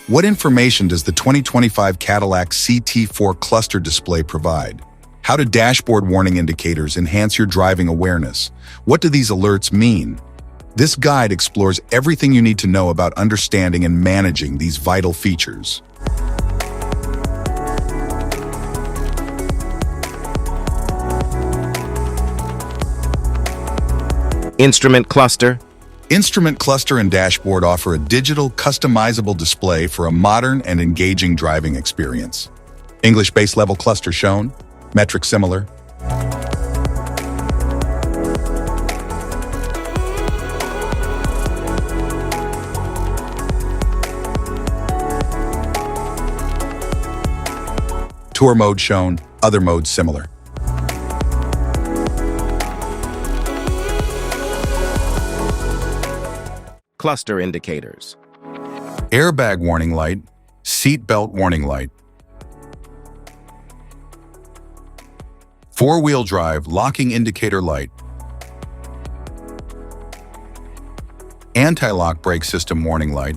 What information does the 2025 Cadillac CT4 cluster display provide? How do dashboard warning indicators enhance your driving awareness? What do these alerts mean? This guide explores everything you need to know about understanding and managing these vital features. Instrument cluster. Instrument cluster and dashboard offer a digital, customizable display for a modern and engaging driving experience. English base level cluster shown, metric similar. Tour mode shown, other modes similar. Cluster indicators. Airbag warning light, seat belt warning light. Four-wheel drive locking indicator light. Anti-lock brake system warning light.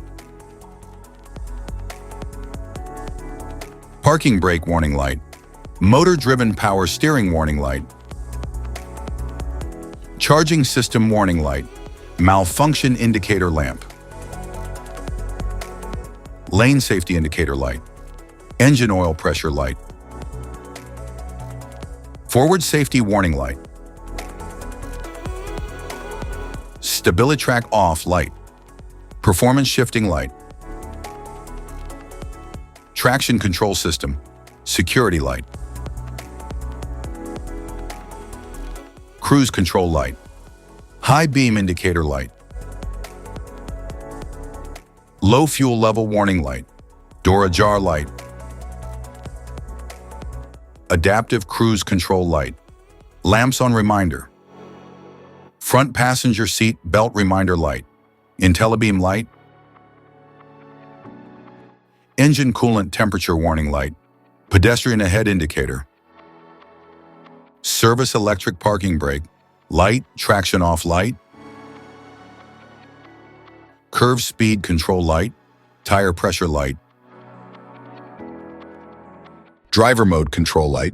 Parking brake warning light. Motor-driven power steering warning light. Charging system warning light. Malfunction indicator lamp. Lane safety indicator light. Engine oil pressure light. Forward safety warning light. Stability track off light. Performance shifting light. Traction control system. Security light. Cruise control light. High beam indicator light. Low fuel level warning light. Door ajar light. Adaptive cruise control light. Lamps on reminder. Front passenger seat belt reminder light. IntelliBeam light. Engine coolant temperature warning light. Pedestrian ahead indicator. Service electric parking brake. Light, traction off light. Curve speed control light. Tire pressure light. Driver mode control light.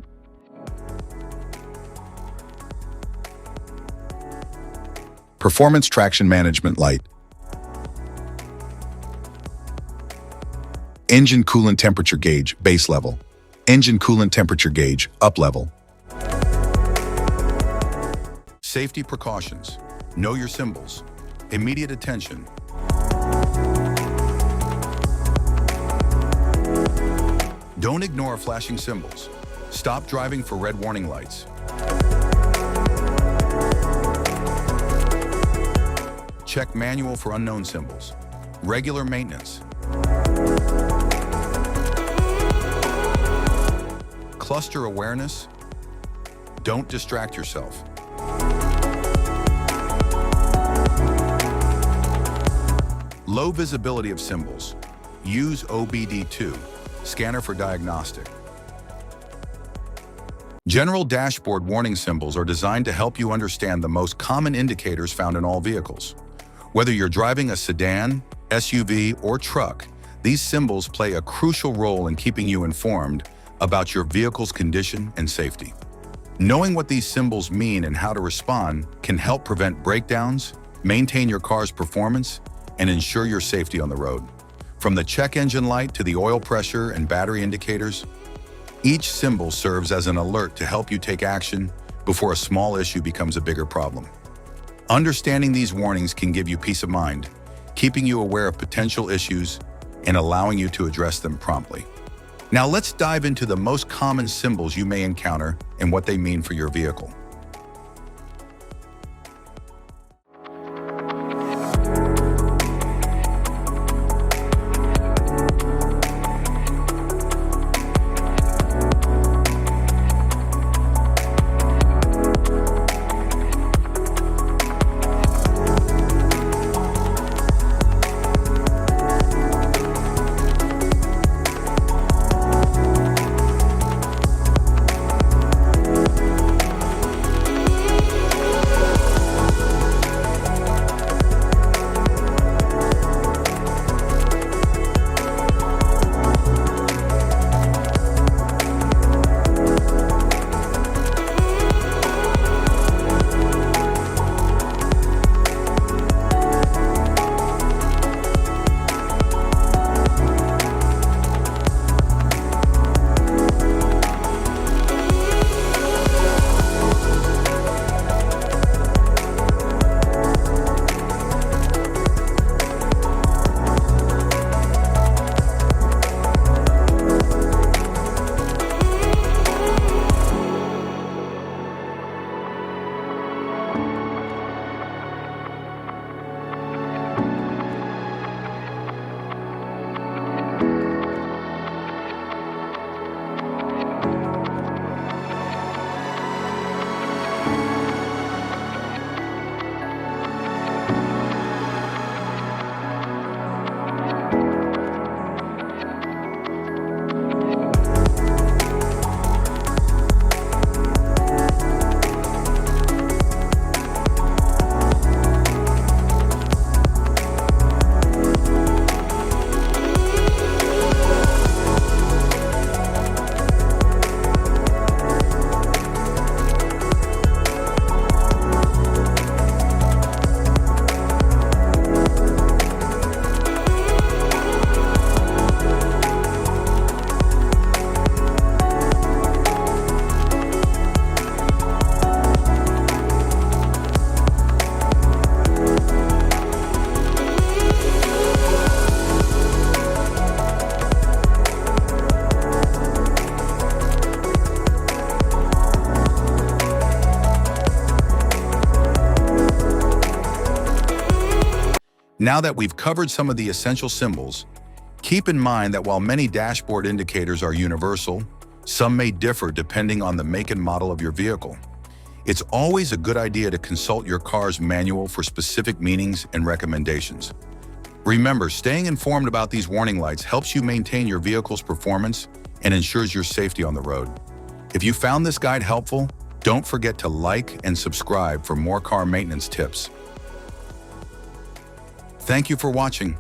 Performance traction management light. Engine coolant temperature gauge, base level. Engine coolant temperature gauge, up level. Safety precautions. Know your symbols. Immediate attention. Don't ignore flashing symbols. Stop driving for red warning lights. Check manual for unknown symbols. Regular maintenance. Cluster awareness. Don't distract yourself. Low visibility of symbols. Use OBD2, scanner for diagnostic. General dashboard warning symbols are designed to help you understand the most common indicators found in all vehicles. Whether you're driving a sedan, SUV, or truck, these symbols play a crucial role in keeping you informed about your vehicle's condition and safety. Knowing what these symbols mean and how to respond can help prevent breakdowns, maintain your car's performance, and ensure your safety on the road. From the check engine light to the oil pressure and battery indicators, each symbol serves as an alert to help you take action before a small issue becomes a bigger problem. Understanding these warnings can give you peace of mind, keeping you aware of potential issues and allowing you to address them promptly. Now let's dive into the most common symbols you may encounter and what they mean for your vehicle. Now that we've covered some of the essential symbols, keep in mind that while many dashboard indicators are universal, some may differ depending on the make and model of your vehicle. It's always a good idea to consult your car's manual for specific meanings and recommendations. Remember, staying informed about these warning lights helps you maintain your vehicle's performance and ensures your safety on the road. If you found this guide helpful, don't forget to like and subscribe for more car maintenance tips. Thank you for watching.